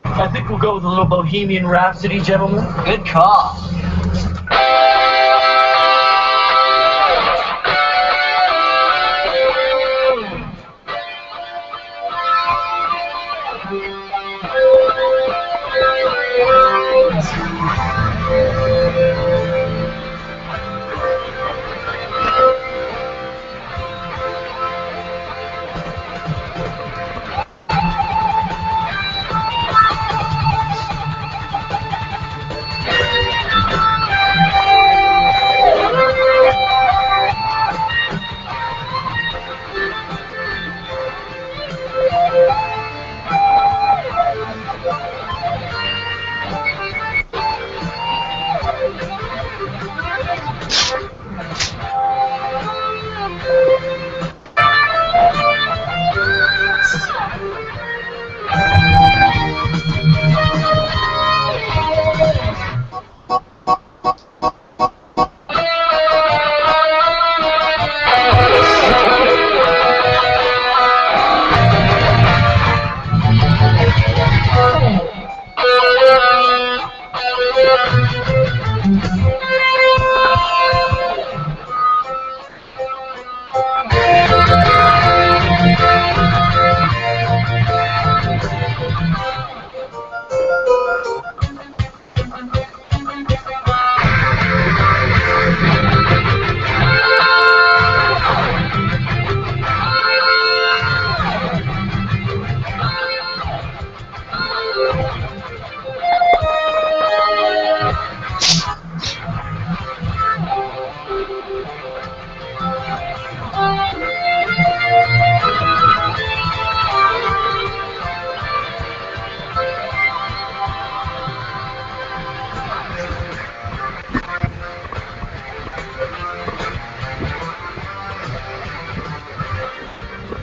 I think we'll go with a little Bohemian Rhapsody, gentlemen. Good call.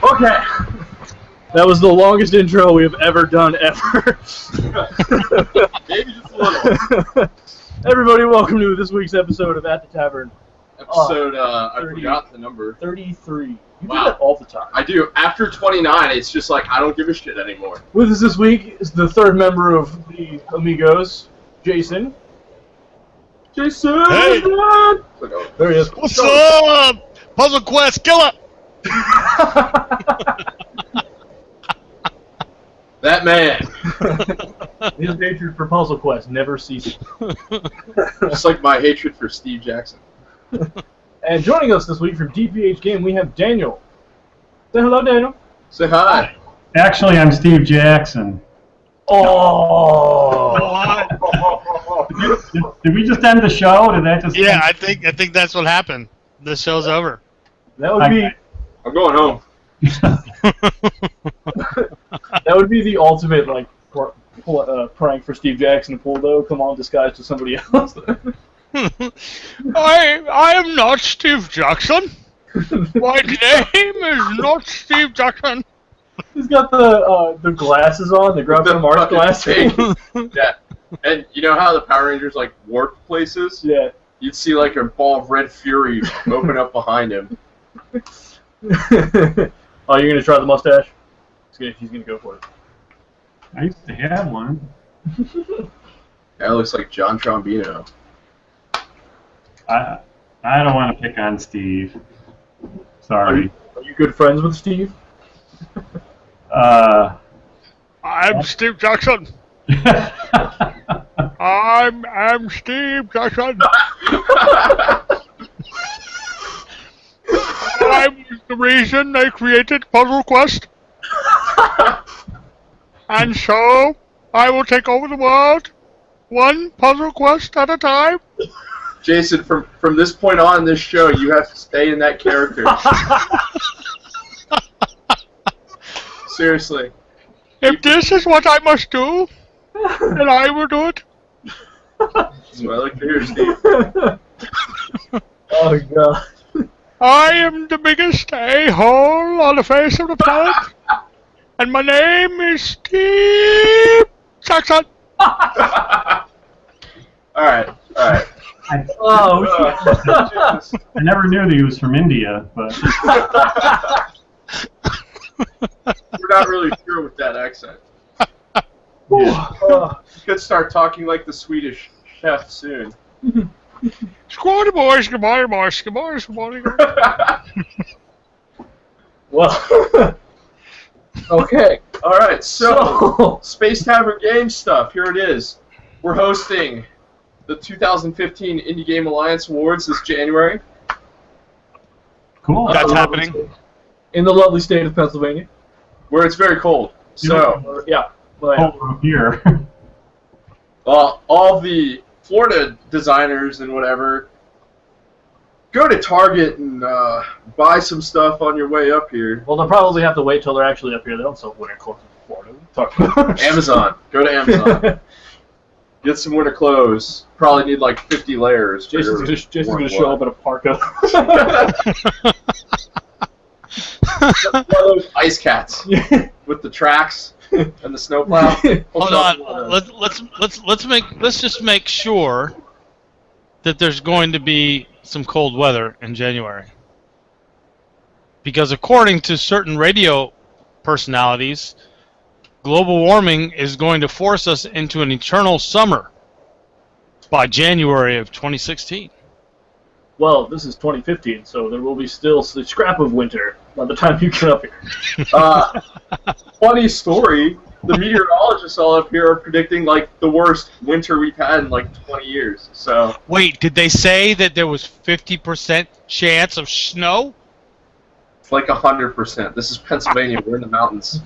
Okay. That was the longest intro we have ever done, ever. Maybe just a little. Everybody, welcome to this week's episode of At the Tavern. Episode, I forgot the number. 33. You do Wow. that all the time. I do. After 29, it's just like, I don't give a shit anymore. With us this week is the third member of the Amigos, Jason. Jason! Hey! There he is. What's up? Puzzle Quest Killer! That man. His hatred for Puzzle Quest never ceases. Just like my hatred for Steve Jackson. And joining us this week from DPH Game, we have Daniel. Say hello, Daniel. Say hi. Actually, I'm Steve Jackson. Oh! Did we just end the show? Did that just? Yeah, I think that's what happened. The show's over. That would be I'm going home. that would be the ultimate like prank for Steve Jackson to pull, though. Come on, disguised as somebody else. I am not Steve Jackson. My name is not Steve Jackson. He's got the glasses on, the Grub from Art fucking glasses. fake. Yeah. And you know how the Power Rangers like warp places? Yeah. You'd see like a ball of red fury open up behind him. Oh, you're gonna try the mustache? He's gonna go for it. I used to have one. That looks like John Trombino. I don't want to pick on Steve. Sorry. Are you good friends with Steve? I'm Steve Jackson. I'm Steve Jackson. I'm the reason I created Puzzle Quest. And so, I will take over the world, one puzzle quest at a time. Jason, from this point on in this show, you have to stay in that character. Seriously. If this is what I must do, then I will do it. That's what I like to hear, Steve. Oh god. I am the biggest a-hole on the face of the planet, and my name is Steve Jackson. Alright. Oh, I never knew that he was from India, but We're not really sure with that accent. You could start talking like the Swedish chef soon. Squad boys, good morning, boys. Good morning, good morning. Well, okay. All right, so Space Tavern Games stuff. Here it is. We're hosting the 2015 Indie Game Alliance Awards this January. Cool. That's happening. In the lovely state of Pennsylvania. Where it's very cold. So, Yeah. Well, yeah. Over here. all the Florida designers and whatever, go to Target and buy some stuff on your way up here. Well, they'll probably have to wait till they're actually up here. They don't sell winter clothes in Florida. Talk about Amazon. Go to Amazon. Get some winter clothes. Probably need like 50 layers. Jason's gonna show up in a parka. One of those ice cats with the tracks and the snowplow. Hold on. Let's just make sure that there's going to be some cold weather in January. Because according to certain radio personalities, global warming is going to force us into an eternal summer by January of 2016. Well, this is 2015, so there will be still a scrap of winter by the time you get up here. Funny story. The meteorologists all up here are predicting like the worst winter we've had in like 20 years. So Wait, did they say that there was 50% chance of snow? it's like 100%. This is Pennsylvania. We're in the mountains.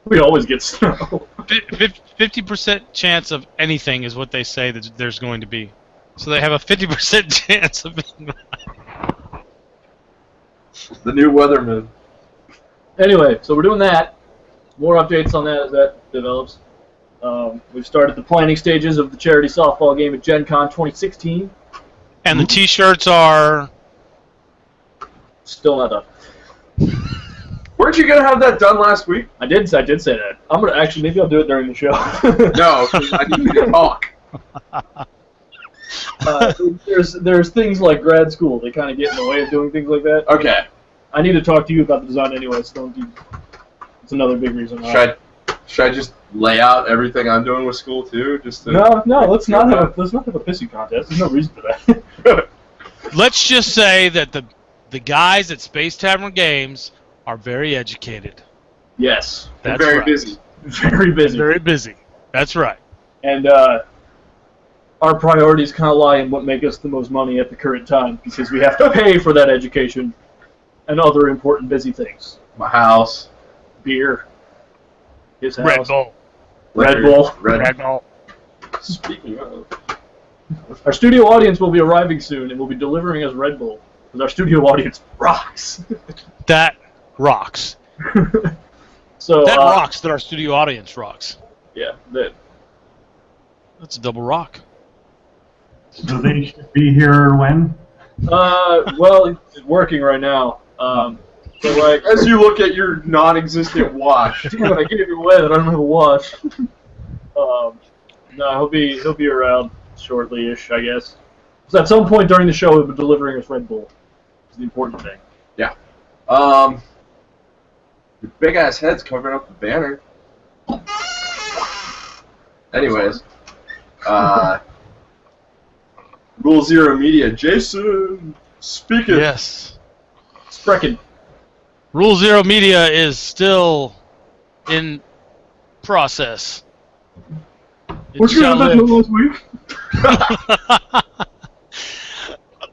We always get snow. 50% chance of anything is what they say that there's going to be. So they have a 50% chance of being. The new weatherman. Anyway, so we're doing that. More updates on that as that develops. We've started the planning stages of the charity softball game at Gen Con 2016. And the T-shirts are. Still not done. Weren't you gonna have that done last week? I did say that. I'm gonna actually maybe I'll do it during the show. No, 'cause I need you to talk. There's things like grad school. They kind of get in the way of doing things like that. Okay. I need to talk to you about the design anyway. So it's another big reason why. Should I just lay out everything I'm doing with school too? Just to No. Let's not have a pissing contest. There's no reason for that. Let's just say that the guys at Space Tavern Games are very educated. Yes. They're That's very right. busy. Very busy. Very busy. That's right. And our priorities kind of lie in what make us the most money at the current time, because we have to pay for that education and other important busy things. My house. Beer. His house. Red Bull. Red Bull. Red Bull. Speaking of. Our studio audience will be arriving soon and will be delivering us Red Bull, because our studio audience rocks. That rocks. So That rocks that our studio audience rocks. Yeah. That's a double rock. So they should be here when? Well, it's working right now. So like, As you look at your non-existent watch. damn it, I gave you away that I don't have a watch. No, he'll be around shortly-ish, I guess. So at some point during the show, he'll be delivering us Red Bull. It's the important thing. Yeah. Your big ass head's covering up the banner. Anyways, Rule Zero Media, Jason, speaking. Yes. Sprechen. Rule Zero Media is still in process. What you have done last week?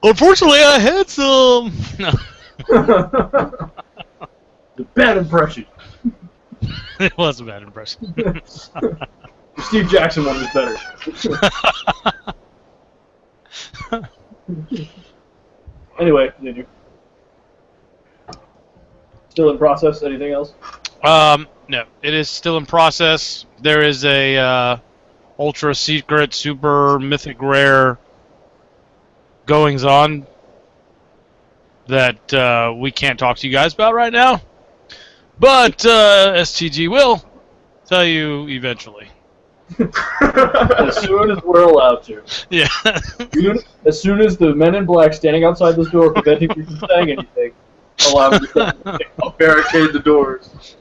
Unfortunately, I had some. No. The bad impression. It was a bad impression. The Steve Jackson one was better. Anyway, continue. Still in process? Anything else? No, it is still in process. There is a ultra secret, super mythic rare goings on that we can't talk to you guys about right now. But STG will tell you eventually. As soon as we're allowed to. Yeah. As soon as the men in black standing outside this door preventing me from saying anything allow me to say anything. I'll barricade the doors.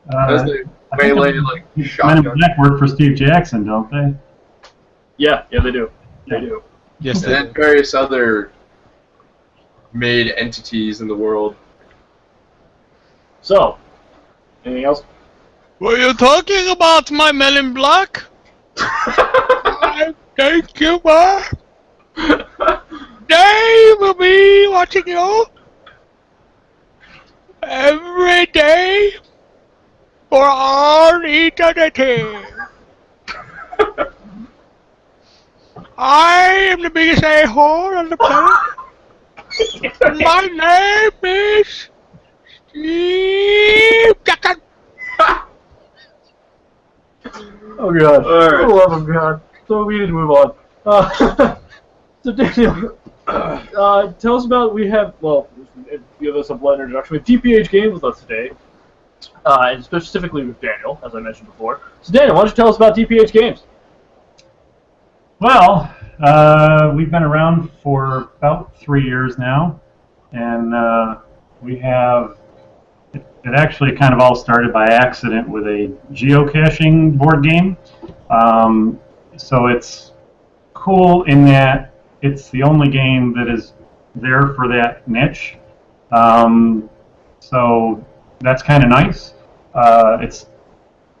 I melee like Men in shotgun. Black work for Steve Jackson, don't they? Yeah, they do. They do. Yes, And they then do. various other made entities in the world. So, anything else? Were you talking about my Men in Black? Thank you, ma. They will be watching you every day for all eternity. I am the biggest a-hole on the planet. My name is Steve Jackson. Oh god. All right. For the love of God. So we need to move on. So Daniel, tell us about, give us a blunt introduction. We have DPH Games with us today, and specifically with Daniel, as I mentioned before. So Daniel, why don't you tell us about DPH Games? Well, we've been around for about 3 years now, and we have. It actually kind of all started by accident with a geocaching board game. So it's cool in that it's the only game that is there for that niche. So that's kind of nice. It's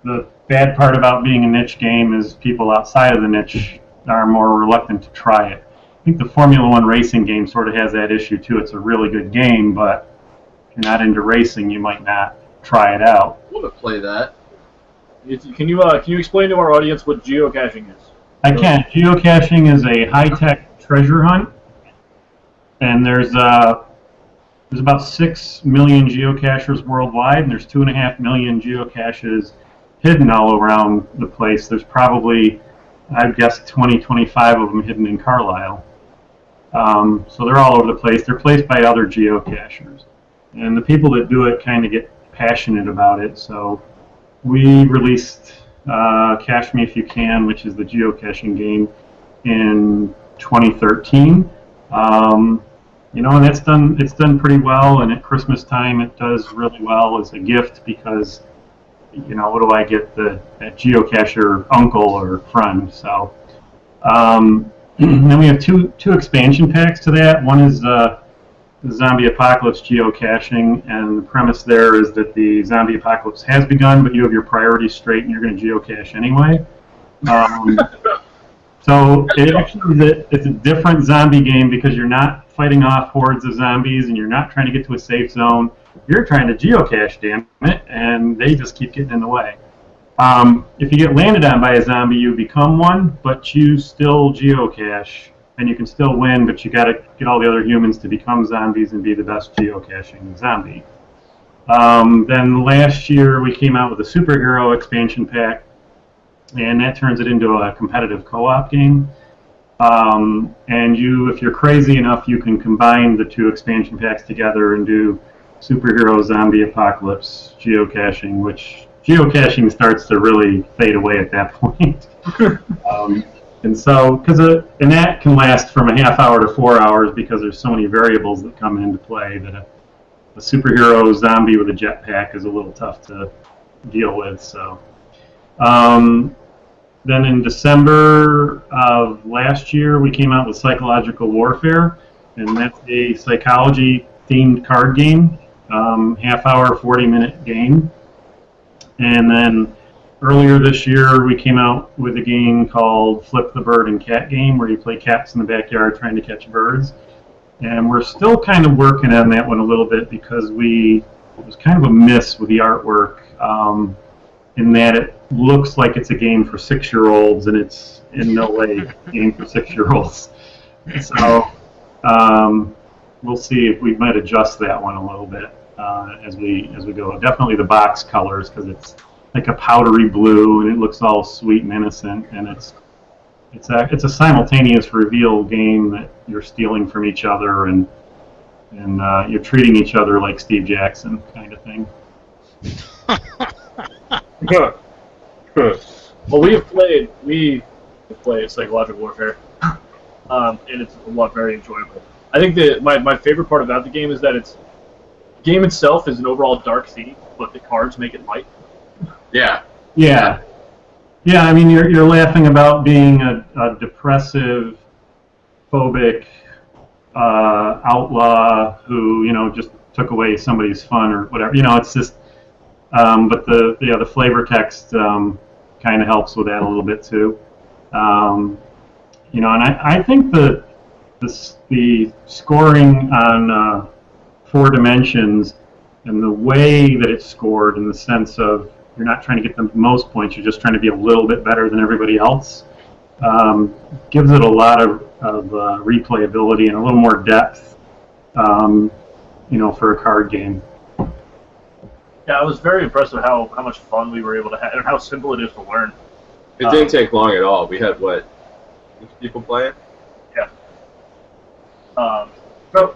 the bad part about being a niche game is people outside of the niche are more reluctant to try it. I think the Formula One racing game sort of has that issue too. It's a really good game, but if you're not into racing, you might not try it out. I want to play that. Can you explain to our audience what geocaching is? I can. Geocaching is a high-tech treasure hunt, and there's about 6 million geocachers worldwide, and there's 2.5 million geocaches hidden all around the place. There's probably, I'd guess, 25 of them hidden in Carlisle. So they're all over the place. They're placed by other geocachers. And the people that do it kind of get passionate about it. So we released Cache Me If You Can, which is the geocaching game, in 2013. And it's done pretty well. And at Christmas time, it does really well as a gift because, what do I get that geocacher uncle or friend? So then we have two expansion packs to that. One is the Zombie Apocalypse geocaching, and the premise there is that the zombie apocalypse has begun, but you have your priorities straight and you're going to geocache anyway. So it's a different zombie game because you're not fighting off hordes of zombies and you're not trying to get to a safe zone. You're trying to geocache, damn it, and they just keep getting in the way. If you get landed on by a zombie, you become one, but you still geocache. And you can still win, but you got to get all the other humans to become zombies and be the best geocaching zombie. Then last year we came out with a superhero expansion pack, and that turns it into a competitive co-op game. And if you're crazy enough, you can combine the two expansion packs together and do superhero zombie apocalypse geocaching, which geocaching starts to really fade away at that point. And so, and that can last from a half hour to 4 hours because there's so many variables that come into play that a superhero zombie with a jetpack is a little tough to deal with. So, then in December of last year, we came out with Psychological Warfare, and that's a psychology-themed card game, half hour, 40-minute game. And then earlier this year, we came out with a game called Flip the Bird and Cat Game, where you play cats in the backyard trying to catch birds. And we're still kind of working on that one a little bit because it was kind of a miss with the artwork, in that it looks like it's a game for 6-year-olds, and it's in no way a game for 6-year-olds. So we'll see if we might adjust that one a little bit as we go. Definitely the box colors, because it's like a powdery blue, and it looks all sweet and innocent, and it's a simultaneous reveal game that you're stealing from each other, and you're treating each other like Steve Jackson kind of thing. Well, we have played Psychological Warfare, and it's very enjoyable. I think that my favorite part about the game is that the game itself is an overall dark theme, but the cards make it light. Yeah. Yeah. Yeah, I mean, you're laughing about being a depressive, phobic outlaw who, just took away somebody's fun or whatever. It's just, but the flavor text kind of helps with that a little bit too. And I think the scoring on 4 dimensions and the way that it's scored in the sense of you're not trying to get the most points, you're just trying to be a little bit better than everybody else, gives it a lot of replayability and a little more depth, for a card game. Yeah, I was very impressed with how much fun we were able to have and how simple it is to learn. It didn't take long at all. We had, 6 people playing? Yeah. Tell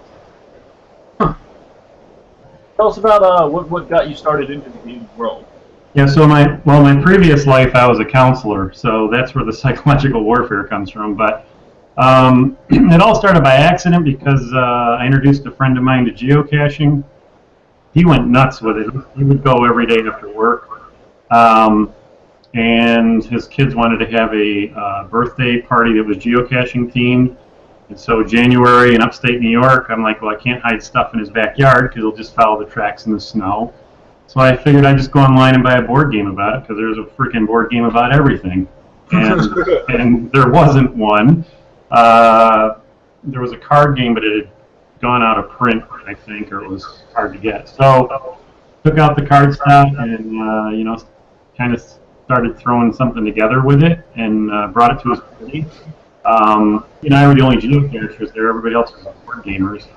us about what got you started into the gaming world. Yeah, so my previous life I was a counselor, so that's where the psychological warfare comes from. But it all started by accident because I introduced a friend of mine to geocaching. He went nuts with it. He would go every day after work, and his kids wanted to have a birthday party that was geocaching themed. And so January in upstate New York, I'm like, well, I can't hide stuff in his backyard because he'll just follow the tracks in the snow. So I figured I'd just go online and buy a board game about it because there's a freaking board game about everything. And there wasn't one. There was a card game, but it had gone out of print, I think, or it was hard to get. So took out the card stock and, kind of started throwing something together with it and brought it to his party. I were the only geocachers there. Everybody else was board gamers.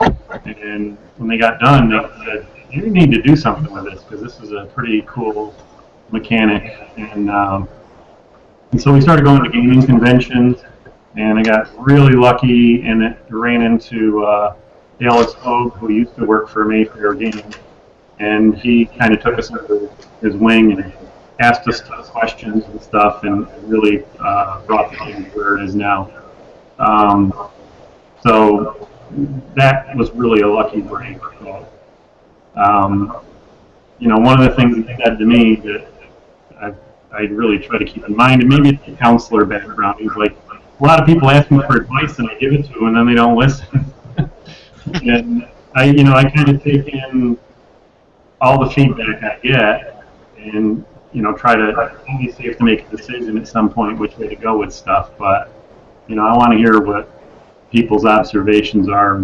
And when they got done, they said, you need to do something with this because this is a pretty cool mechanic. And so we started going to gaming conventions, and I got really lucky, and it ran into Dallas Hogue, who used to work for Mayfair Games, and he kind of took us under his wing and asked us tough questions and stuff, and really brought the game to where it is now. So that was really a lucky break. One of the things he said to me that I really try to keep in mind, and maybe it's the counselor background, he's like, a lot of people ask me for advice and I give it to them and then they don't listen. And I kind of take in all the feedback I get and, try to, obviously you have to make a decision at some point which way to go with stuff, but, I want to hear what people's observations are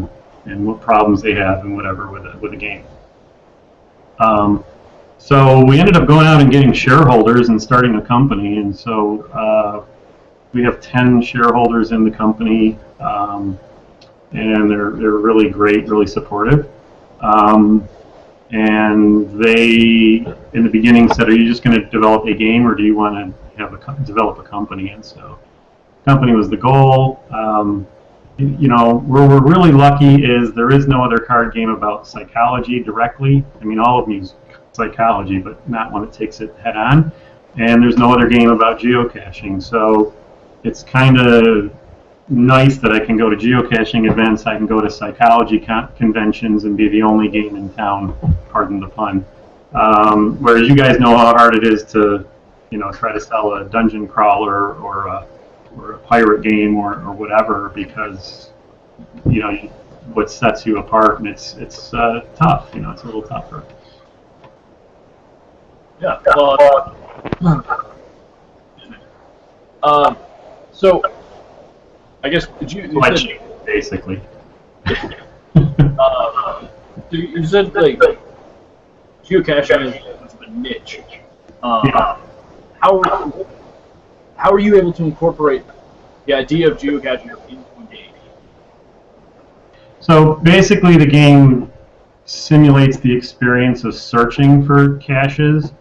and what problems they have and whatever with a game. So we ended up going out and getting shareholders and starting a company, and so we have 10 shareholders in the company, and they're really great, really supportive. And they, in the beginning, said, "Are you just going to develop a game, or do you want to develop a company?" And so, company was the goal. Where we're really lucky is there is no other card game about psychology directly. I mean, all of them use psychology, but not one that takes it head on. And there's no other game about geocaching. So it's kind of nice that I can go to geocaching events, I can go to psychology conventions and be the only game in town, pardon the pun. Whereas you guys know how hard it is to, try to sell a dungeon crawler or a pirate game or whatever, because what sets you apart, and it's tough. It's a little tougher. Yeah. So I guess basically. You said like geocaching is a niche. Yeah. How are you able to incorporate the idea of geocaching into a game? So basically the game simulates the experience of searching for caches.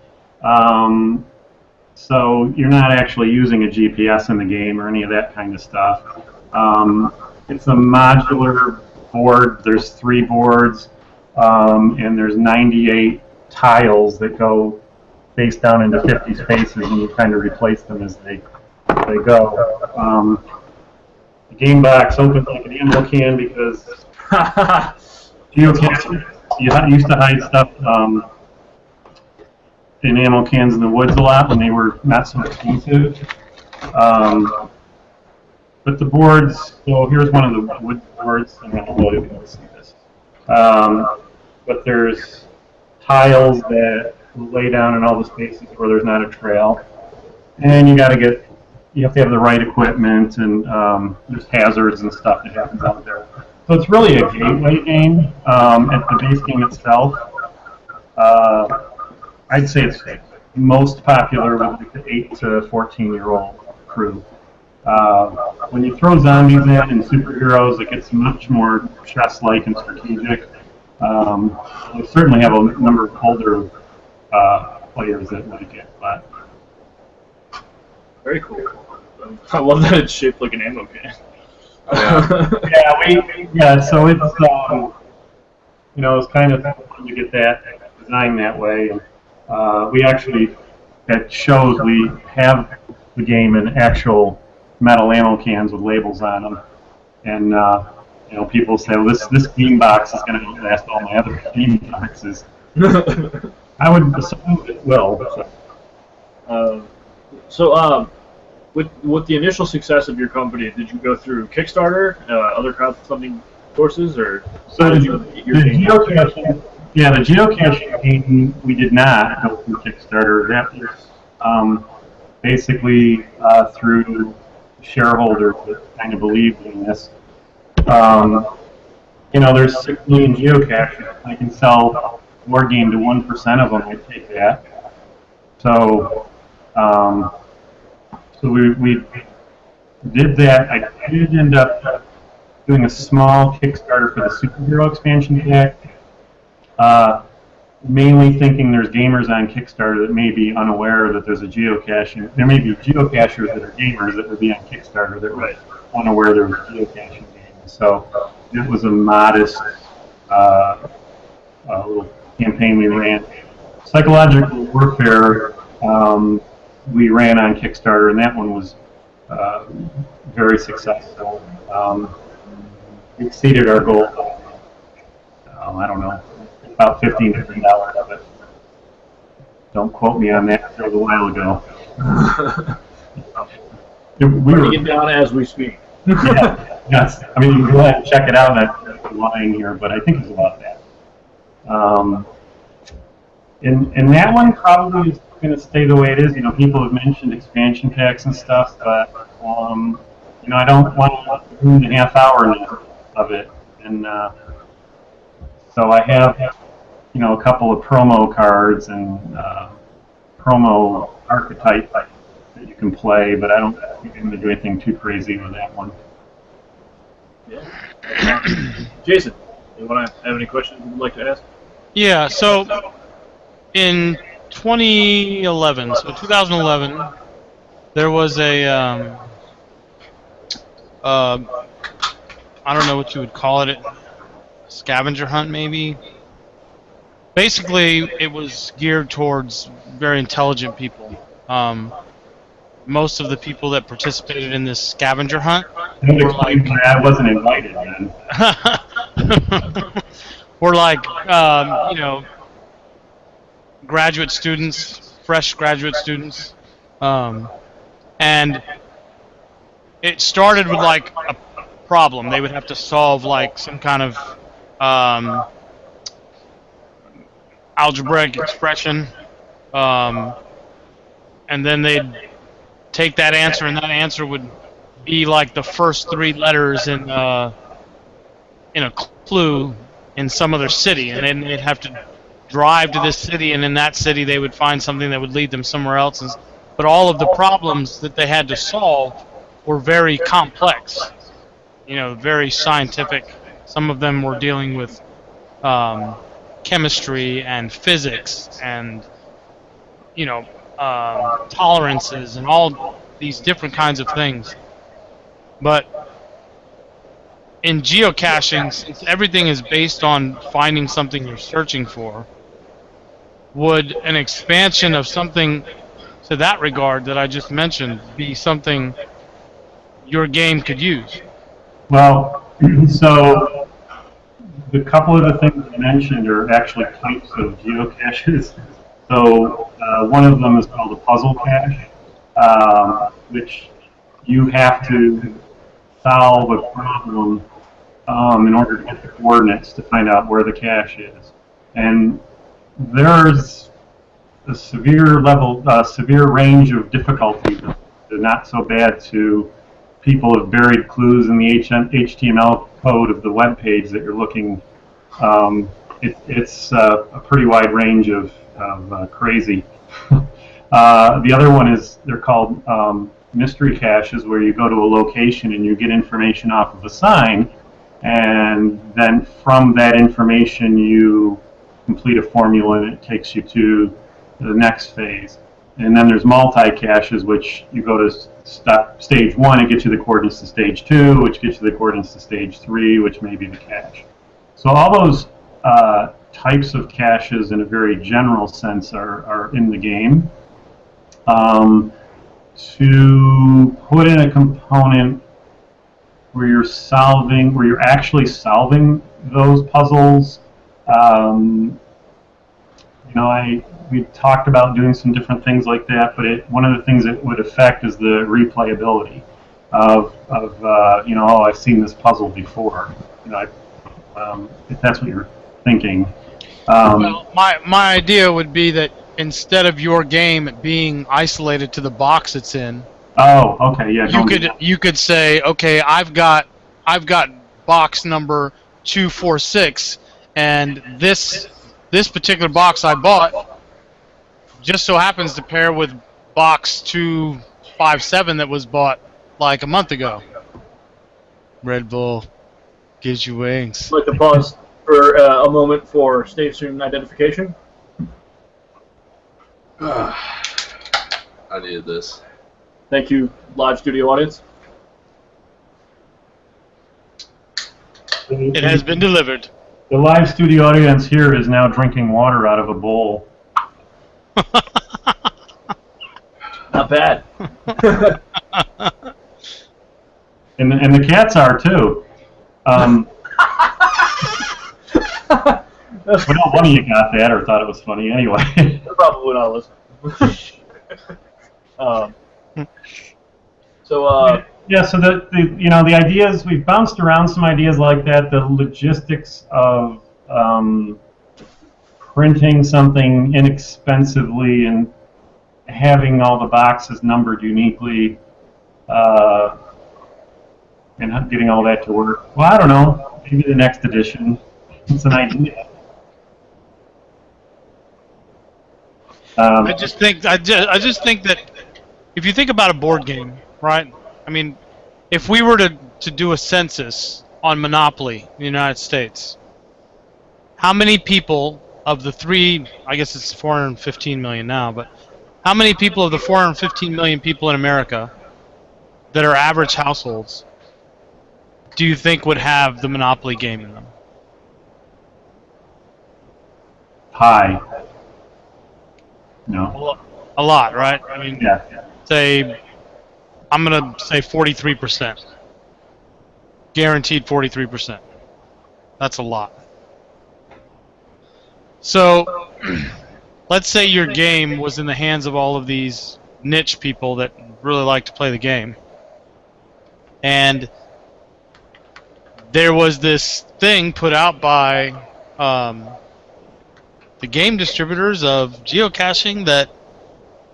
So you're not actually using a GPS in the game or any of that kind of stuff. It's a modular board. There's 3 boards, and there's 98 tiles that go face down into 50 spaces, and you kind of replace them as they go. The game box opens like an ammo can because geocaching, you used to hide stuff in ammo cans in the woods a lot when they were not so expensive. But the boards, so here's one of the wood boards, and I don't know if you can see this. But there's tiles that lay down in all the spaces where there's not a trail. And you have to have the right equipment, and there's hazards and stuff that happens out there. So it's really a gateway game. At the base game itself, I'd say it's most popular with like the 8 to 14-year-old crew. When you throw zombies in and superheroes, it gets much more chess-like and strategic. We certainly have a number of older players that like it, but very cool. I love that it's shaped like an ammo can. So it's it's kind of fun to get that designed that way. And we actually at shows we have the game in actual metal ammo cans with labels on them, and people say, well, this game box is going to outlast all my other game boxes. I would assume it will. With the initial success of your company, did you go through Kickstarter, other crowdfunding sources, or so the geocaching? Yeah, the geocaching game we did not go through Kickstarter. That was basically through shareholders that kind of believed in this. There's 6 million geocaches. I can sell War Game to 1% of them. I take that. So, we did that. I did end up doing a small Kickstarter for the superhero expansion pack. Mainly thinking there's gamers on Kickstarter that may be unaware that there's a geocaching. There may be geocachers that are gamers that would be on Kickstarter that were unaware there was a geocaching game. So it was a modest little campaign we ran. Psychological Warfare we ran on Kickstarter, and that one was very successful. We exceeded our goal. I don't know. About $15 million of it. Don't quote me on that. That was a while ago. We were getting down as we speak. Yes. I mean, you can go ahead and check it out. I'm lying here, but I think it's about that. And that one probably is going to stay the way it is. People have mentioned expansion packs and stuff, but I don't want to ruin the half hour of it. And so I have, a couple of promo cards and promo archetype that you can play, but I don't think I'm going to do anything too crazy with that one. Yeah. Jason, you want to have any questions you'd like to ask? Yeah, so in 2011, there was a, I don't know what you would call it, scavenger hunt maybe. Basically, it was geared towards very intelligent people. Most of the people that participated in this scavenger hunt were like, I wasn't invited, man. were like, graduate students, fresh graduate students, and it started with like a problem. They would have to solve like some kind of algebraic expression, and then they'd take that answer, and that answer would be like the first 3 letters in a clue in some other city, and then they'd have to drive to this city, and in that city they would find something that would lead them somewhere else. But all of the problems that they had to solve were very complex, very scientific. Some of them were dealing with chemistry and physics and tolerances and all these different kinds of things. But in geocaching, since everything is based on finding something you're searching for, would an expansion of something to that regard that I just mentioned be something your game could use? Well, so the couple of the things you mentioned are actually types of geocaches. So one of them is called a puzzle cache, which you have to solve a problem in order to get the coordinates to find out where the cache is. And there's a severe range of difficulty. They're not so bad to people have buried clues in the HTML code of the web page that you're looking. It's a pretty wide range of crazy. The other one is they're called mystery caches, where you go to a location and you get information off of a sign, and then from that information you complete a formula and it takes you to the next phase. And then there's multi-caches, which you go to stage 1, it gets you the coordinates to stage 2, which gets you the coordinates to stage 3, which may be the cache. So all those types of caches in a very general sense are in the game. To put in a component where you're actually solving those puzzles, we talked about doing some different things like that, but one of the things it would affect is the replayability of oh, I've seen this puzzle before. If that's what you're thinking. Well, my idea would be that instead of your game being isolated to the box it's in, oh, okay, yeah. You could say, okay, I've got box number 246, and this particular box I bought just so happens to pair with box 257 that was bought like a month ago. Red Bull gives you wings. I'd like to pause for a moment for station identification. I needed this. Thank you, live studio audience. It has been delivered. The live studio audience here is now drinking water out of a bowl. Not bad. And the cats are too. Well, one of you got that or thought it was funny anyway. They're probably not listening. Yeah, so the ideas, we've bounced around some ideas like that. The logistics of printing something inexpensively and having all the boxes numbered uniquely and getting all that to work. Well, I don't know. Maybe the next edition. It's an idea. I just think that if you think about a board game, right? I mean, if we were to do a census on Monopoly in the United States, how many people of the I guess it's 415 million now, but how many people of the 415 million people in America that are average households do you think would have the Monopoly game in them? High. No. A lot, right? I mean, Yeah. I'm going to say 43%. Guaranteed 43%. That's a lot. So, let's say your game was in the hands of all of these niche people that really like to play the game. And there was this thing put out by the game distributors of geocaching that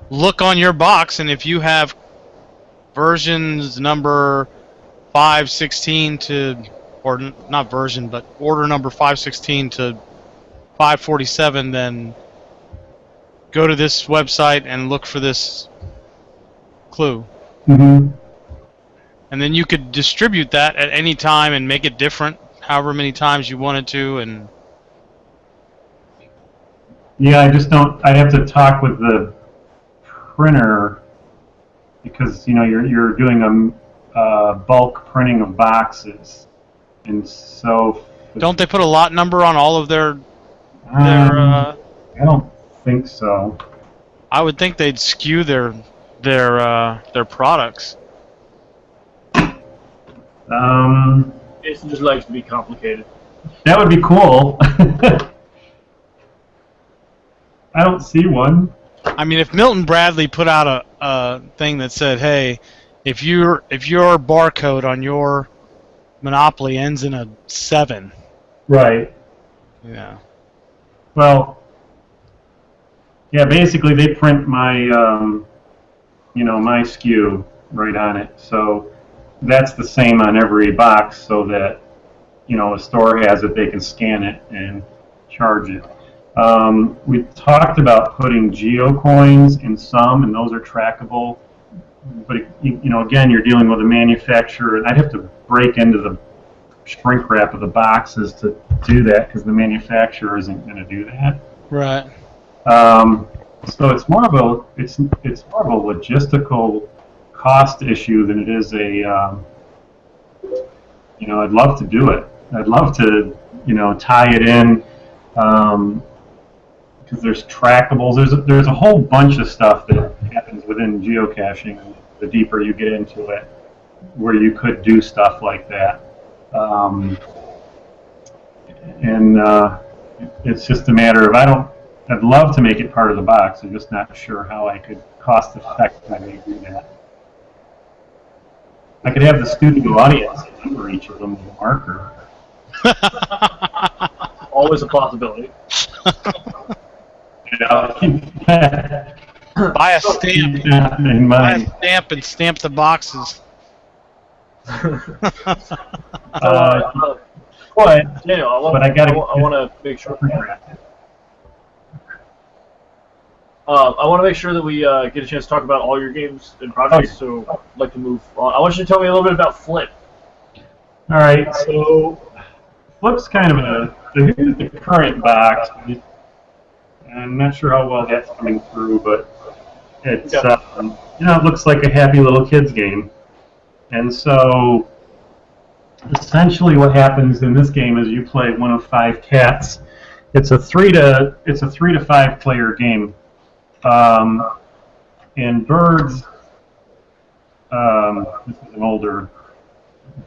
look on your box, and if you have versions number 516 to, or not version, but order number 516 to 547, then go to this website and look for this clue. Mm-hmm. And then you could distribute that at any time and make it different however many times you wanted to. And yeah, I'd have to talk with the printer because you're doing a bulk printing of boxes, and so don't they put a lot number on all of their I don't think so. I would think they'd skew their products. Jason just likes to be complicated. That would be cool. I don't see one. I mean, if Milton Bradley put out a thing that said, "Hey, if your barcode on your Monopoly ends in a 7," Right. yeah. Well, yeah. Basically, they print my, my SKU right on it. So that's the same on every box, so that a store has it, they can scan it and charge it. We talked about putting geocoins in some, and those are trackable. But again, you're dealing with a manufacturer, and I'd have to break into the shrink wrap of the boxes to do that because the manufacturer isn't going to do that. Right. So it's more of a logistical cost issue than it is a. I'd love to do it. I'd love to tie it in. Because there's trackables, there's a whole bunch of stuff that happens within geocaching. The deeper you get into it, where you could do stuff like that, it's just a matter of I'd love to make it part of the box. I'm just not sure how I could cost effectively do that. I could have the studio audience number each of them with a marker. Always a possibility. Buy a stamp. Buy a stamp and stamp the boxes. Daniel, I want to make sure. I want to make sure that we get a chance to talk about all your games and projects. So I'd like to move on. I want you to tell me a little bit about Flip. All right, so Flip's kind of here's the current box. I'm not sure how well that's coming through, but it's it looks like a happy little kids game. And so essentially what happens in this game is you play one of 5 cats. It's a 3 to 5 player game. And birds, this is an older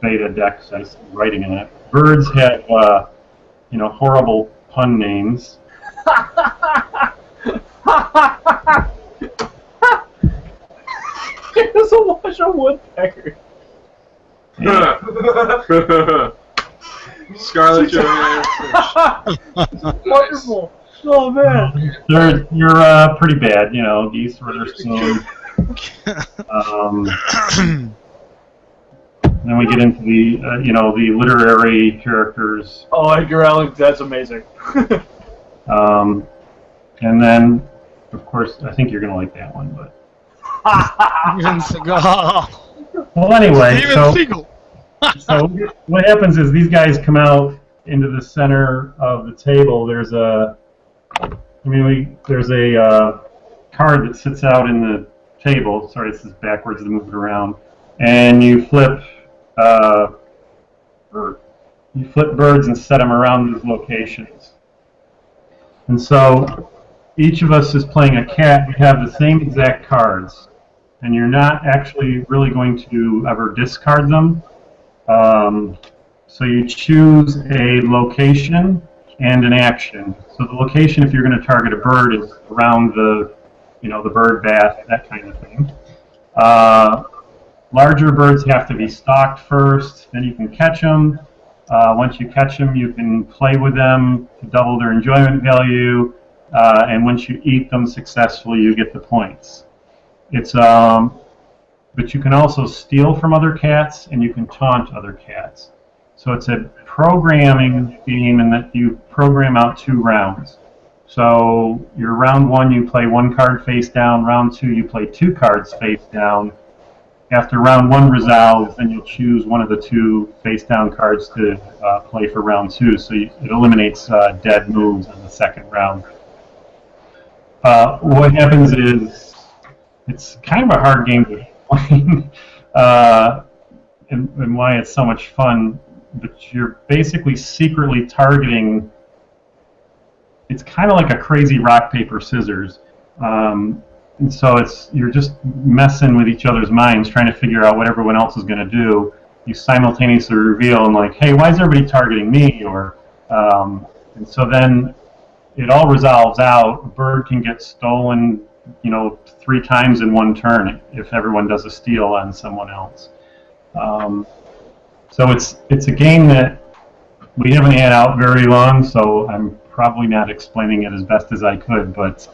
beta deck, so I'm writing in it. Birds have horrible pun names. It's a wash of woodpecker. Yeah. Scarlet Johansson. Wonderful. Oh man. You're pretty bad, Geese Witherspoon. Then we get into the the literary characters. Oh, Edgar Allan, that's amazing. And then, of course, I think you're gonna like that one, but. Steven Seagal. Well, anyway, Steven Seagal. So what happens is these guys come out into the center of the table. There's a card that sits out in the table. Sorry, this is backwards to move it around. And you flip birds and set them around these locations. And so each of us is playing a cat. We have the same exact cards, and you're not actually really going to ever discard them. So you choose a location and an action. So the location, if you're going to target a bird, is around the bird bath, that kind of thing. Larger birds have to be stalked first, then you can catch them. Once you catch them, you can play with them to double their enjoyment value, and once you eat them successfully, you get the points. But you can also steal from other cats, and you can taunt other cats. So it's a programming game in that you program out 2 rounds. So your round 1, you play 1 card face down. Round 2, you play 2 cards face down. After round 1 resolves, then you'll choose one of the 2 face down cards to play for round 2. So it eliminates dead moves in the second round. What happens is it's kind of a hard game to explain, and why it's so much fun. But you're basically secretly targeting. It's kind of like a crazy rock paper scissors. And so you're just messing with each other's minds, trying to figure out what everyone else is going to do. You simultaneously reveal and like, hey, why is everybody targeting me? And so then it all resolves out. A bird can get stolen, 3 times in one turn if everyone does a steal on someone else. So it's a game that we haven't had out very long, so I'm probably not explaining it as best as I could, but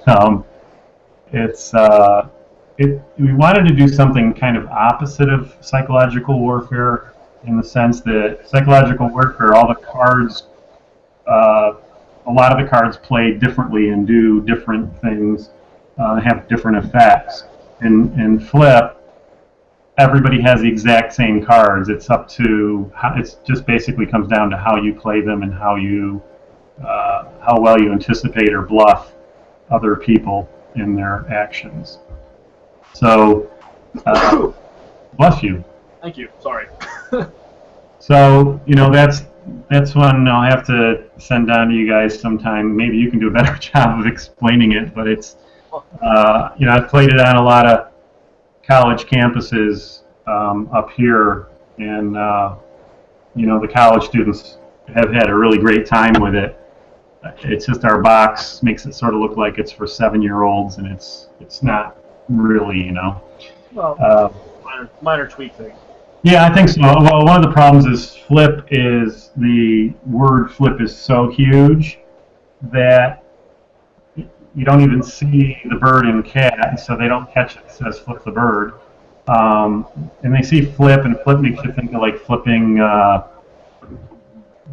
we wanted to do something kind of opposite of psychological warfare, in the sense that psychological warfare, all the cards, a lot of the cards play differently and do different things, have different effects. In Flip, everybody has the exact same cards. It's up to it just basically comes down to how you play them and how well you anticipate or bluff other people in their actions. So, bless you. Thank you. Sorry. So, that's one I'll have to send down to you guys sometime. Maybe you can do a better job of explaining it, but it's, I've played it on a lot of college campuses up here, and, the college students have had a really great time with it. It's just our box makes it sort of look like it's for 7-year-olds, and it's not really, Well, minor tweak thing. Yeah, I think so. Well, one of the problems is the word flip is so huge that you don't even see the bird in cat, so they don't catch it. It says flip the bird. And they see flip, and flip makes you think of like flipping,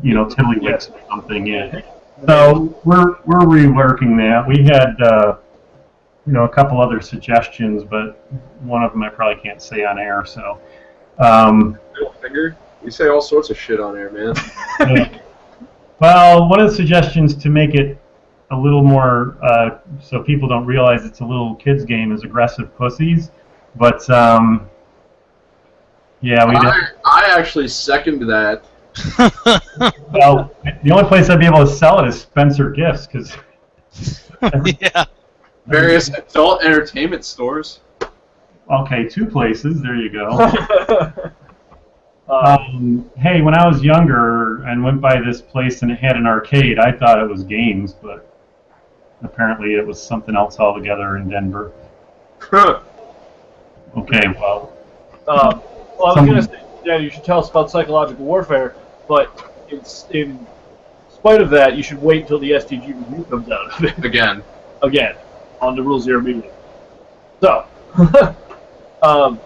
tiddlywinks or something. Yeah. So we're reworking that. We had, a couple other suggestions, but one of them I probably can't say on air. So. Middle finger? You say all sorts of shit on air, man. Yeah. Well, one of the suggestions to make it a little more, so people don't realize it's a little kids game, is aggressive pussies. But yeah, I actually second that. Well, the only place I'd be able to sell it is Spencer Gifts, because Yeah. Various adult entertainment stores. Okay, 2 places. There you go. Hey, when I was younger and went by this place and it had an arcade, I thought it was games, but apparently it was something else altogether in Denver. Okay, well. I was going to say, Dad, you should tell us about psychological warfare, but in spite of that, you should wait until the STG review comes out. Again, on the Rule Zero media. So.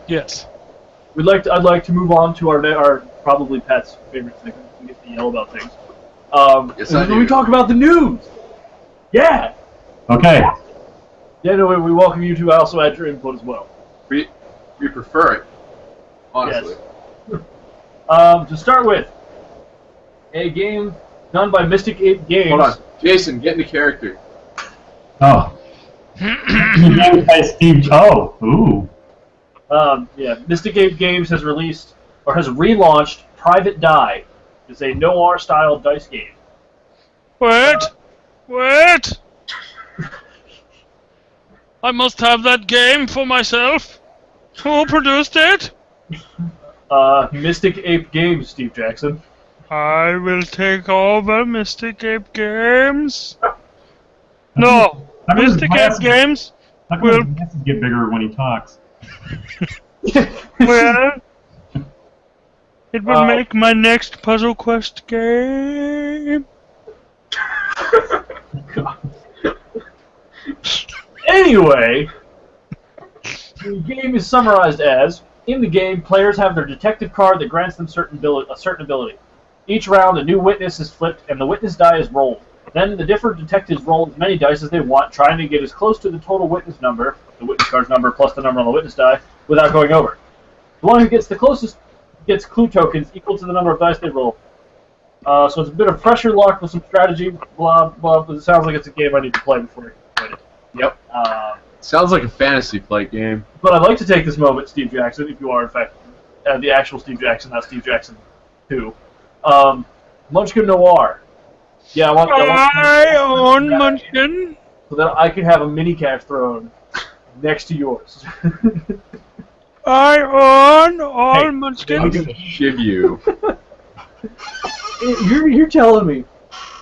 Yes. I'd like to move on to our probably Pat's favorite segment. We get to yell about things. Yes, I do. We talk about the news. Yeah. Okay. Yeah. No, we welcome you to also add your input as well. we prefer it, honestly. Yes. To start with, a game done by Mystic Ape Games. Hold on, Jason, get into character. Oh. By Steve. Oh. Ooh. Mystic Ape Games has released, or has relaunched, Private Die. It's a noir-style dice game. Wait! I must have that game for myself. Who produced it? Mystic Ape Games, Steve Jackson. I will take over Mystic Ape Games. No, Mystic Ape Games How come will... his glasses get bigger when he talks? Well, it will make my next Puzzle Quest game. Anyway, the game is summarized as, in the game, players have their detective card that grants them a certain ability. Each round, a new witness is flipped, and the witness die is rolled. Then the different detectives roll as many dice as they want, trying to get as close to the total witness number, the witness card's number plus the number on the witness die, without going over. The one who gets the closest gets clue tokens equal to the number of dice they roll. So it's a bit of pressure locked with some strategy, blah, blah, but it sounds like it's a game I need to play before I play it. Yep. Sounds like a fantasy flight game. But I'd like to take this moment, Steve Jackson, if you are, in fact, the actual Steve Jackson, not Steve Jackson 2. Munchkin Noir. Yeah, I own Munchkin. So that I can have a mini cash thrown next to yours. I own all Munchkin. I'm gonna shiv you. You're telling me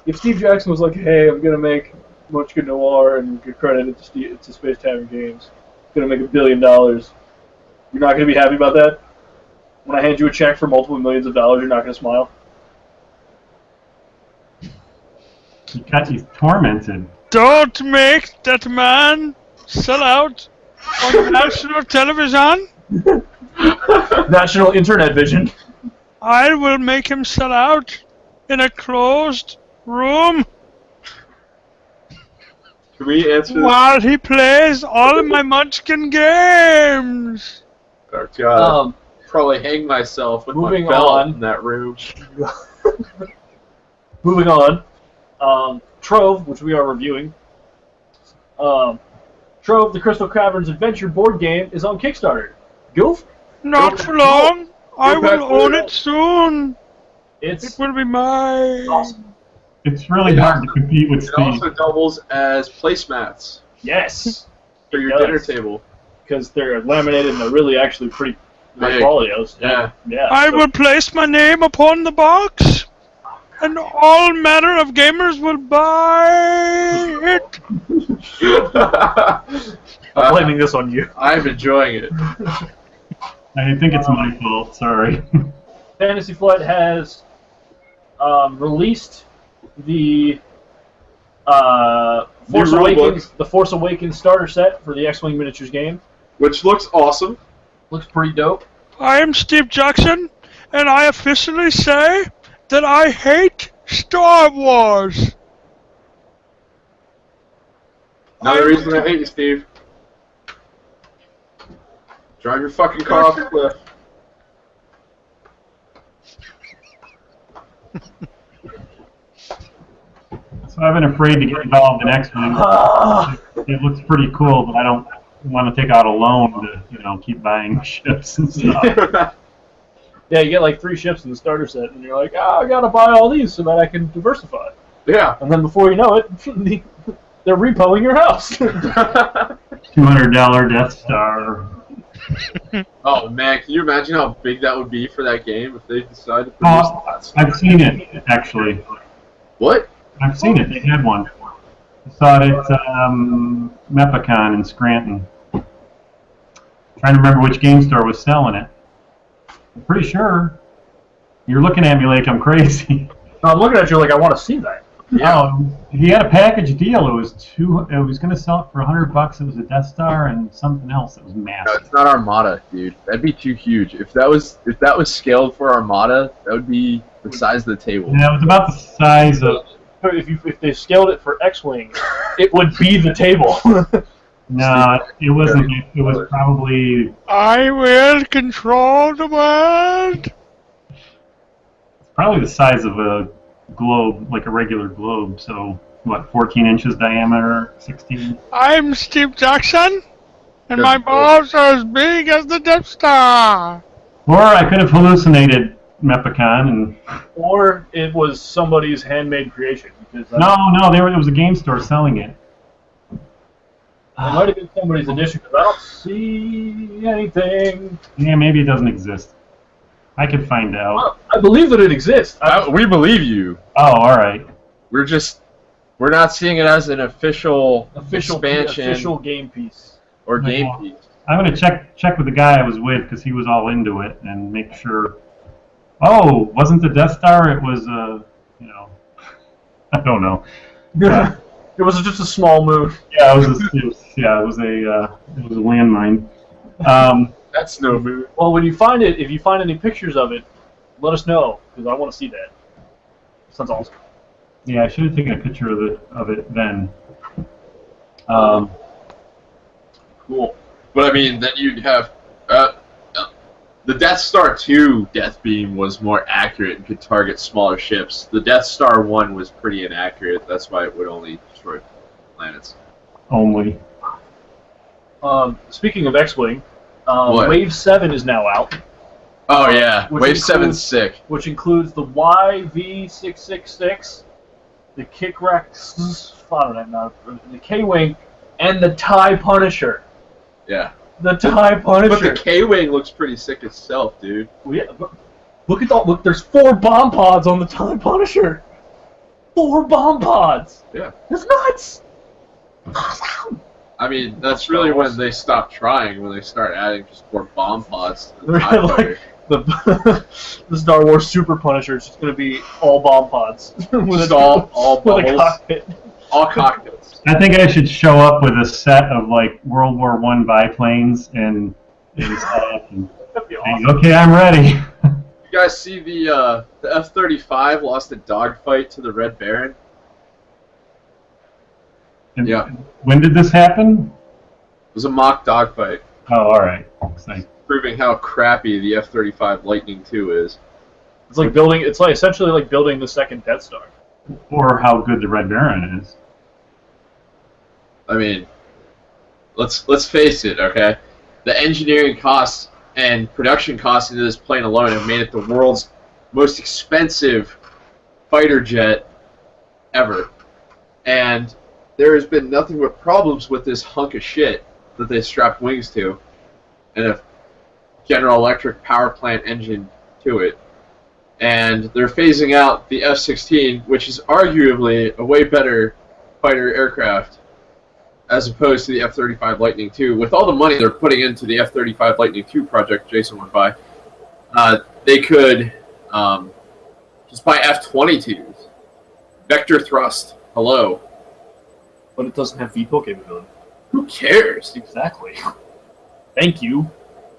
if Steve Jackson was like, hey, I'm gonna make Munchkin Noir and get credit to Space Tavern Games. Gonna make $1 billion. You're not gonna be happy about that? When I hand you a check for multiple millions of dollars, you're not gonna smile? He's tormented. Don't make that man sell out on national television. National Internet Vision. I will make him sell out in a closed room Can we answer this? while he plays all of my Munchkin games. Oh, God. Probably hang myself with my moving belt on. in that room. Moving on. Trove, which we are reviewing. Trove, the Crystal Caverns Adventure board game, is on Kickstarter. Goof? Not for long. I back will own there. it soon. It's It will be mine. awesome. It's really hard to compete with It Steve. also doubles as placemats Yes, for your does. dinner table. because they're laminated and they're really actually pretty high Big. quality. Yeah. Yeah. I so- will place my name upon the box, and all manner of gamers will buy it. I'm blaming this on you. I'm enjoying it. I think it's my fault. Sorry. Fantasy Flight has released the Force New rulebook. Awakens, the Force Awakens starter set for the X-Wing miniatures game. Which looks awesome. Looks pretty dope. I am Steve Jackson, and I officially say that I hate Star Wars. Another reason I hate you, Steve. Drive your fucking car off the cliff. So I've been afraid to get involved in X-Wing. It looks pretty cool, but I don't want to take out a loan to, keep buying ships and stuff. Yeah, you get like 3 ships in the starter set, and you're like, I gotta buy all these so that I can diversify. Yeah. And then before you know it, they're repoing your house. $200 Death Star. Oh man, can you imagine how big that would be for that game if they decided to produce Oh, that? I've seen it, actually. What? I've seen it. They had one. I saw it at Mepicon in Scranton. Trying to remember which game store was selling it. I'm pretty sure. You're looking at me like I'm crazy. I'm looking at you like I want to see that. Yeah. He had a package deal. It was going to sell it for $100. It was a Death Star and something else that was No, massive. it's not Armada, dude. That'd be too huge. If that was scaled for Armada, that would be the size of the table. Yeah, it was about the size of. If they scaled it for X-Wing, it would be the table. No, it wasn't. It was probably I will control the world. the size of a globe, like a regular globe. So what, 14 inches diameter, 16? I'm Steve Jackson, and Good my lord. balls are as big as the Death Star. Or I could have hallucinated Mepicon and. Or it was somebody's handmade creation. Because No, it was a game store selling it. it might have been somebody's edition, because I don't see anything. Yeah, maybe it doesn't exist. I could find out. I believe that it exists. We believe you. Oh, all right. We're not seeing it as an official expansion official game piece. or game Yeah. piece. I'm gonna check with the guy I was with because he was all into it and make sure. Oh, wasn't the Death Star? It was I don't know. It was just a small move. Yeah, it was a landmine. That's no move. Well, when you find it, if you find any pictures of it, let us know, because I want to see that. Sounds awesome. Yeah, I should have taken a picture of it then. Cool. But I mean, then you'd have the Death Star 2 Death Beam was more accurate and could target smaller ships. The Death Star 1 was pretty inaccurate. That's why it would only destroy planets. Only. Speaking of X-Wing, What? Wave 7 is now out, Oh yeah, Which Wave includes- 7's sick. which includes the YV666, the Kickrex, the K-Wing, and the TIE Punisher. Yeah. The TIE But Punisher. the K-Wing looks pretty sick itself, dude. Yeah, but look at that! Look, there's 4 bomb pods on the TIE Punisher. 4 bomb pods. Yeah. That's nuts. I mean, that's really when they stop trying, when they start adding just more bomb pods to the They're TIE like fighter. the Star Wars Super Punisher is just going to be all bomb pods with Just a all with a bubbles. cockpit. All cockpits. I think I should show up with a set of like World War I biplanes and stuff. And That'd be say, awesome. okay, I'm ready. You guys see the F-35 lost a dogfight to the Red Baron? And Yeah. When did this happen? It was a mock dogfight, Oh, all right. It's like, proving how crappy the F-35 Lightning II is. It's like building. It's like essentially like building the second Death Star. or how good the Red Baron is. I mean, let's face it, okay? The engineering costs and production costs into this plane alone have made it the world's most expensive fighter jet ever. And there has been nothing but problems with this hunk of shit that they strapped wings to and a General Electric power plant engine to it. And they're phasing out the F-16, which is arguably a way better fighter aircraft as opposed to the F-35 Lightning II. With all the money they're putting into the F-35 Lightning II project Jason went by, they could just buy F-22s. Vector thrust. Hello. But it doesn't have VTOL capability. Who cares? Exactly. Thank you.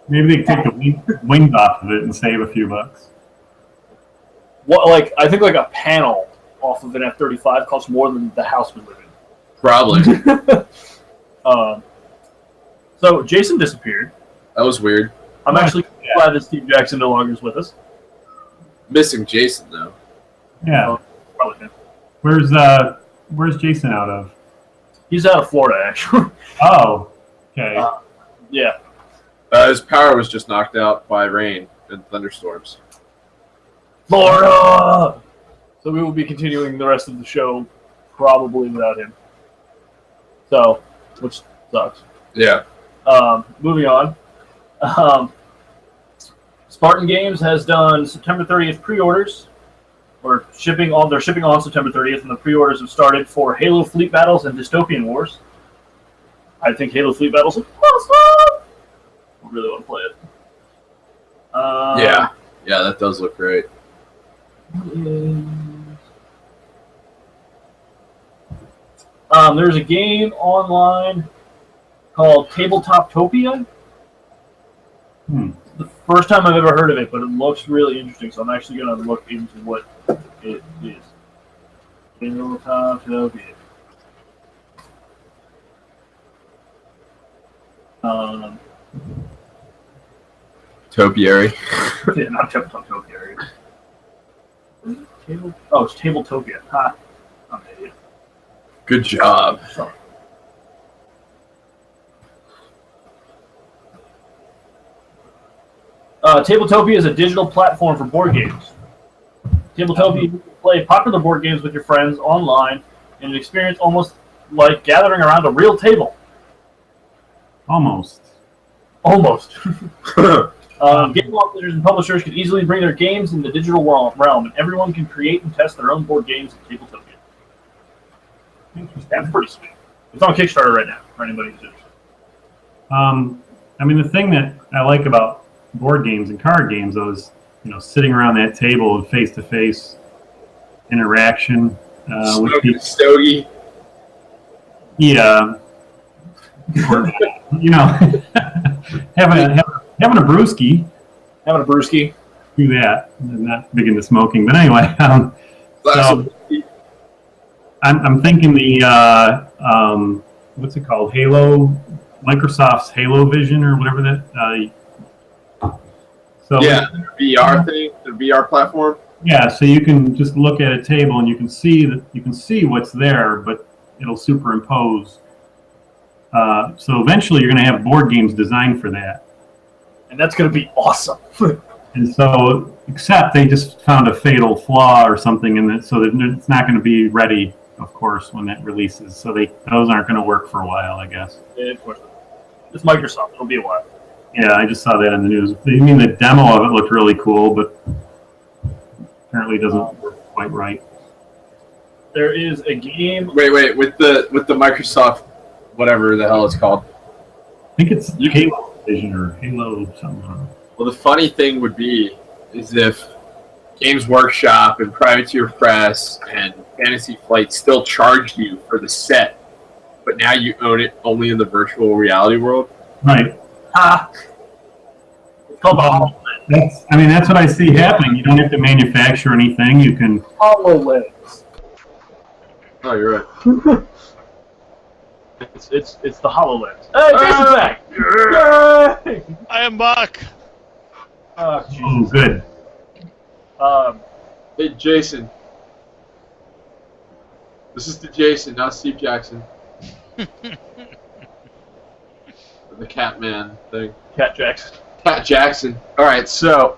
Maybe they could take the wings off of it and save a few bucks. What, like, I think like a panel off of an F-35 costs more than the house we live in. Probably. So Jason disappeared. That was weird. I'm actually glad that Steve Jackson no longer is with us. Missing Jason, though. Yeah. Probably him. Where's Jason out of? He's out of Florida, actually. Oh, okay. Yeah. His power was just knocked out by rain and thunderstorms. Florida! So we will be continuing the rest of the show probably without him. So, which sucks. Yeah. Moving on. Spartan Games has done September 30th pre-orders. They're shipping on September 30th, and the pre-orders have started for Halo Fleet Battles and Dystopian Wars. I think Halo Fleet Battles is awesome! I really want to play it. Yeah, that does look great. There's a game online called Tabletoptopia. The first time I've ever heard of it, but it looks really interesting, so I'm actually going to look into what it is. Tabletoptopia. Topiary. Yeah, not Tabletoptopia. Oh, it's Tabletopia. Ha. I'm an idiot. Good job. Sorry. Tabletopia is a digital platform for board games. Tabletopia, you can play popular board games with your friends online in an experience almost like gathering around a real table. Almost. Almost. Game publishers and publishers can easily bring their games in the digital realm, and everyone can create and test their own board games at Tabletopia. That's pretty sweet. It's on Kickstarter right now for anybody who's interested. I mean, the thing that I like about board games and card games, though, is sitting around that table and face-to-face interaction with people. Stogie. Yeah. Or, having a brewski. Having a brewski. Do that. I'm not big into smoking, but anyway. So I'm thinking the what's it called? Halo, Microsoft's Halo Vision or whatever that. Yeah, the VR thing, the VR platform. Yeah, so you can just look at a table and you can see what's there, but it'll superimpose. So eventually, you're going to have board games designed for that. And that's going to be awesome. And so, except they just found a fatal flaw or something in it, so that it's not going to be ready, of course, when that releases. So those aren't going to work for a while, I guess. Yeah, of course. It's Microsoft. It'll be a while. Yeah, I just saw that in the news. I mean, the demo of it looked really cool, but apparently doesn't work quite right. There is a game. Wait. With the Microsoft whatever the hell it's called. I think it's Halo Vision or Halo something. Well, the funny thing would be is if Games Workshop and Privateer Press and Fantasy Flight still charged you for the set, but now you own it only in the virtual reality world. Right. It's called the HoloLens. That's what I see happening. You don't have to manufacture anything. You can. HoloLens. Oh, you're right. It's the HoloLens. Hey, Jason's back! Yay! I am back. Oh, Oh, good. Hey, Jason. This is the Jason, not Steve Jackson. The Catman thing. Cat Jackson. Cat Jackson. Alright, so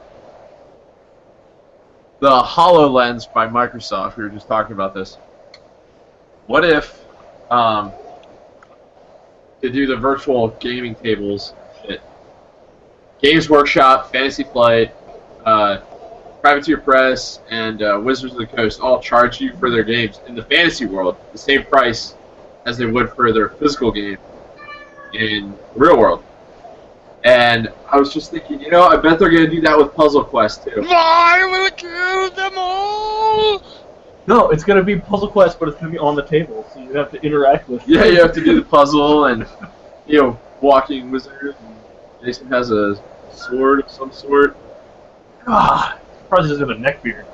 the HoloLens by Microsoft, we were just talking about this. What if to do the virtual gaming tables that Games Workshop, Fantasy Flight, Privateer Press, and Wizards of the Coast all charge you for their games in the fantasy world the same price as they would for their physical game in the real world. And I was just thinking, you know, I bet they're going to do that with Puzzle Quest too. I will kill them all. No, it's going to be Puzzle Quest, but it's going to be on the table, so you have to interact with it. Yeah, you have to do the puzzle and, you know, walking wizard. And Jason has a sword of some sort. Ah, surprised he doesn't have a neck beard.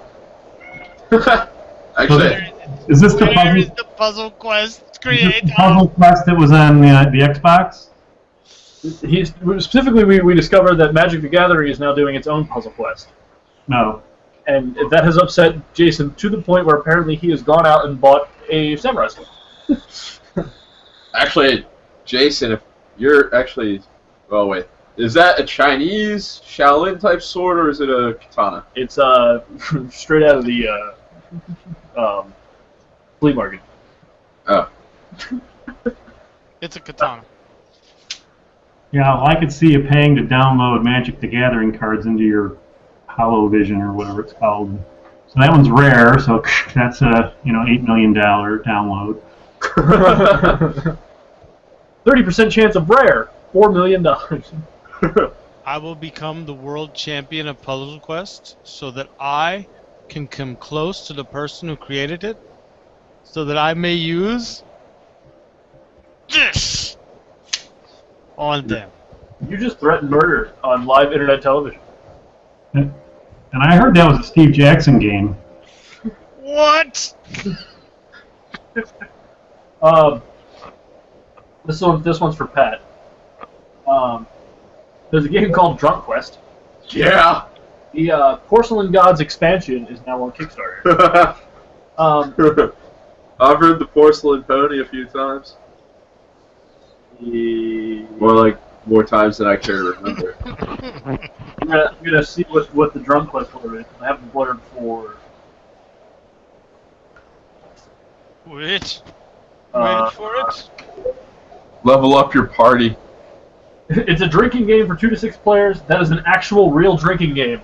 Actually, Is this the Where is puzzle? the Puzzle Quest Is this creator? the Puzzle Quest that was on the Xbox? Specifically, we discovered that Magic the Gathering is now doing its own Puzzle Quest. No. And that has upset Jason to the point where apparently he has gone out and bought a samurai sword. actually, Jason, if you're actually, oh wait, is that a Chinese Shaolin type sword or is it a katana? It's straight out of the flea market. Oh, It's a katana. Yeah, well, I could see you paying to download Magic the Gathering cards into your HoloVision or whatever it's called. So that one's rare, so that's a $8 million download. 30% chance of rare, $4 million. I will become the world champion of Puzzle Quest so that I can come close to the person who created it, so that I may use this on them. You just threatened murder on live internet television. And I heard that was a Steve Jackson game. What? This one's for Pat. There's a game called Drunk Quest. yeah. The Porcelain Gods expansion is now on Kickstarter. I've heard the porcelain pony a few times. More times than I care to remember. I'm gonna see what the Drunk Quest order is. I haven't ordered for. Wait. Uh, Wait for it. Level up your party. It's a drinking game for 2 to 6 players. That is an actual real drinking game.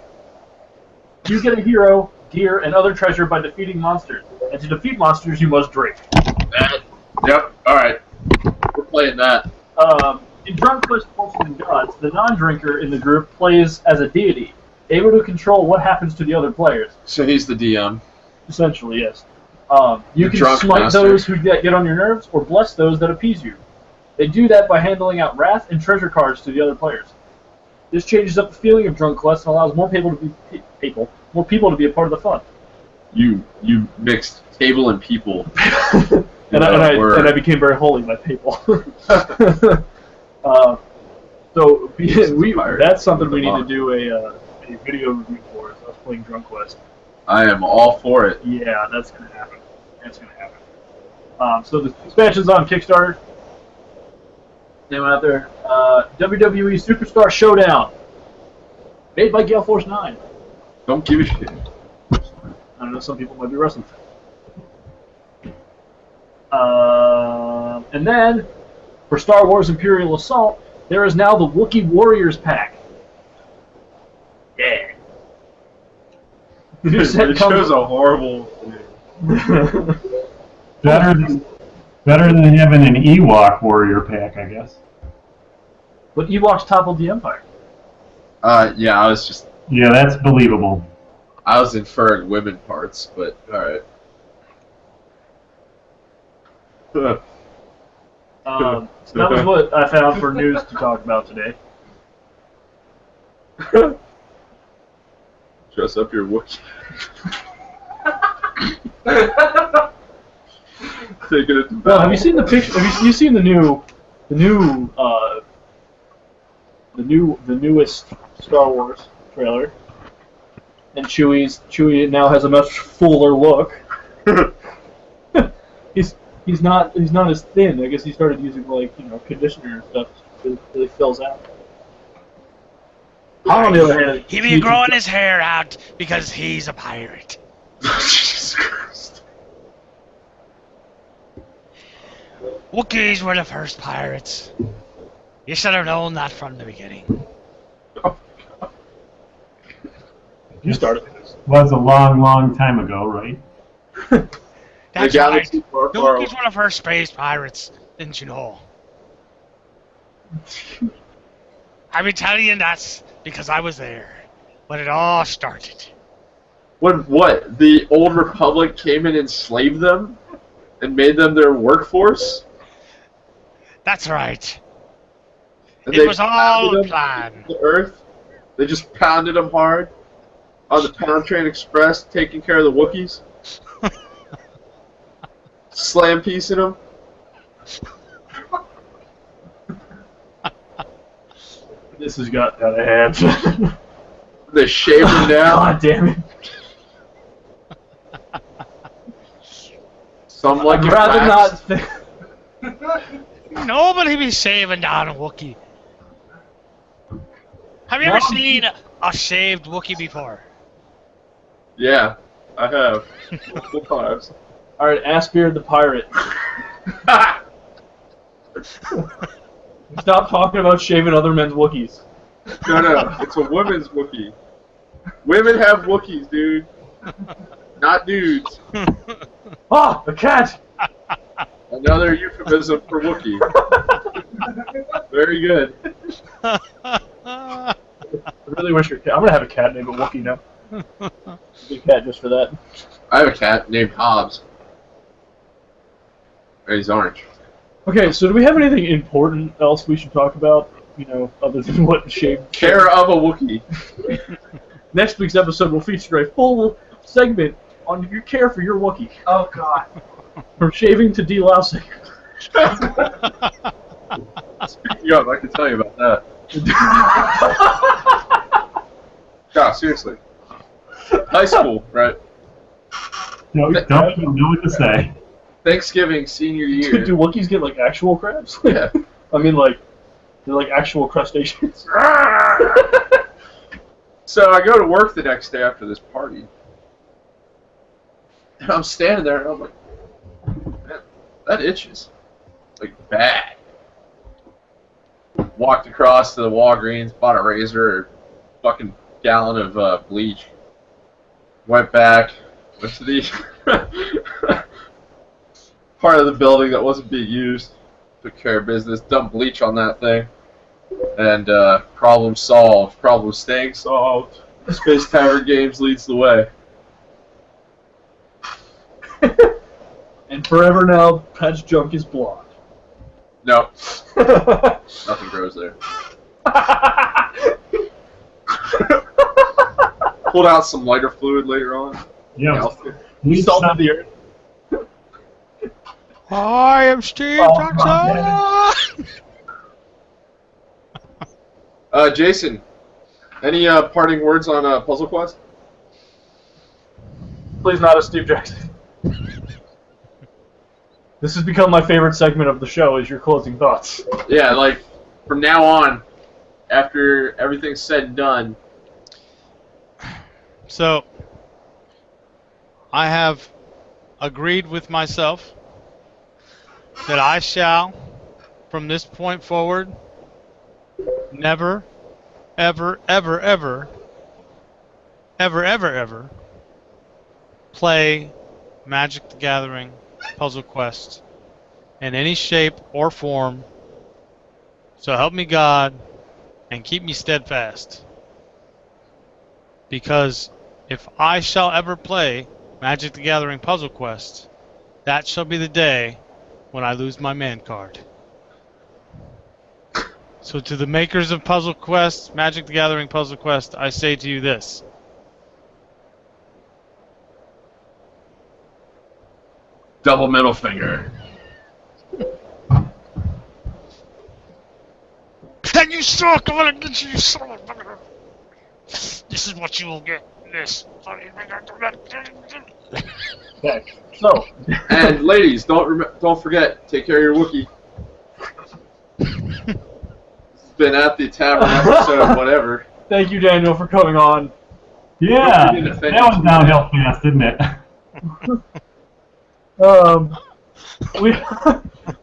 You get a hero, gear, and other treasure by defeating monsters. And to defeat monsters, you must drink. Yep. All right. We're playing that. In Drunk Quest Porcelain Gods, the non-drinker in the group plays as a deity, able to control what happens to the other players. So he's the DM. Essentially, yes. You The can drunk smite master. those who get on your nerves, or bless those that appease you. They do that by handling out wrath and treasure cards to the other players. This changes up the feeling of Drunk Quest and allows more people to be a part of the fun. You mixed table and people. and I became very holy by people. That's something we need to do a video review for. Is us playing Drunk Quest. I am all for it. Yeah, that's gonna happen. So the expansion's on Kickstarter. Name out there. WWE Superstar Showdown. Made by Gale Force 9. Don't give a shit. I don't know, some people might be wrestling fans. And then, for Star Wars Imperial Assault, there is now the Wookiee Warriors pack. Yeah. It shows a horrible. Better than Better than having an Ewok warrior pack, I guess. But Ewoks toppled the Empire. Yeah, I was just... Yeah, that's believable. I was inferring women parts, but alright. So that was what I found for news to talk about today. Dress up your Wookiee. Taking it to Well, have you seen the picture? Have you seen the newest Star Wars trailer? And Chewie now has a much fuller look. He's not as thin. I guess he started using conditioner and stuff. It really fills out. Han, on the other hand, He be growing his hair out because he's a pirate. Jesus Christ. Wookiees were the first pirates. You should have known that from the beginning. You started this. Was a long, long time ago, right? That's The right. galaxy The far, far Wookiees were the first space pirates. Didn't you know? I've been telling you that because I was there when it all started. What? The old Republic came and enslaved them? And made them their workforce? That's right. And It they was all pounded a them plan. to the earth? They just pounded them hard? On the Pound Train Express, taking care of the Wookiees? Slam piecing them? This has got out of hand. They shaved them down? God damn it! Some like I'd it rather waxed. not. Nobody be shaving down a Wookiee. Have you ever seen a shaved Wookiee before? Yeah, I have. Multiple times. All right, Aspir the pirate. Stop talking about shaving other men's Wookiees. No, it's a women's Wookiee. Women have Wookiees, dude. Not dudes. Ah, a cat! Another euphemism for Wookiee. Very good. I really wish your cat. I'm gonna have a cat named Wookiee now. Big cat just for that. I have a cat named Hobbs. And he's orange. Okay, so do we have anything important else we should talk about? Other than what shaved. Care of a Wookiee. Next week's episode will feature a full segment on your care for your Wookiee. Oh God. From shaving to delousing. Speaking of, I can tell you about that. God, seriously. High school, right? No, don't even know what to say. Thanksgiving, senior year. Do Wookiees get actual crabs? Yeah. I mean, they're actual crustaceans. So I go to work the next day after this party. And I'm standing there and I'm like, man, that itches. Bad. Walked across to the Walgreens, bought a razor, a fucking gallon of bleach. Went back, went to the part of the building that wasn't being used. Took care of business, dumped bleach on that thing. And problem solved. Problem staying solved. Space Tavern Games leads the way. And forever now, Pat's junk is blonde. No, nothing grows there. Pulled out some lighter fluid later on. Yeah. We salted the earth. I am Steve Jackson. Jason, any parting words on Puzzle Quest? Please not a Steve Jackson. This has become my favorite segment of the show, is your closing thoughts. Yeah, from now on, after everything's said and done. So, I have agreed with myself that I shall, from this point forward, never, ever, ever, ever, ever, ever, ever play Magic the Gathering Puzzle Quest in any shape or form. So help me God, and keep me steadfast. Because if I shall ever play Magic the Gathering Puzzle Quest, that shall be the day when I lose my man card. So to the makers of Puzzle Quest, Magic the Gathering Puzzle Quest, I say to you this. Double middle finger. Then you suck! I'm gonna get you, you son of a fucker! This is what you will get. This. Okay, so. And ladies, don't forget, take care of your Wookiee. It's been at the Tavern episode, whatever. Thank you, Daniel, for coming on. Yeah, that was downhill fast, didn't it? We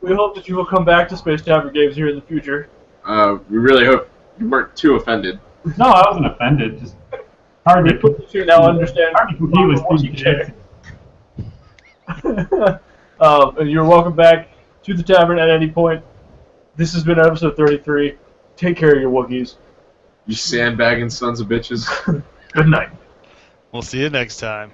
we hope that you will come back to Space Tavern Games here in the future. We really hope you weren't too offended. No, I wasn't offended. Just hard to You now understand. hard to compete with Steve Jackson. And you're welcome back to the tavern at any point. This has been episode 33. Take care of your Wookiees. You sandbagging sons of bitches. Good night. We'll see you next time.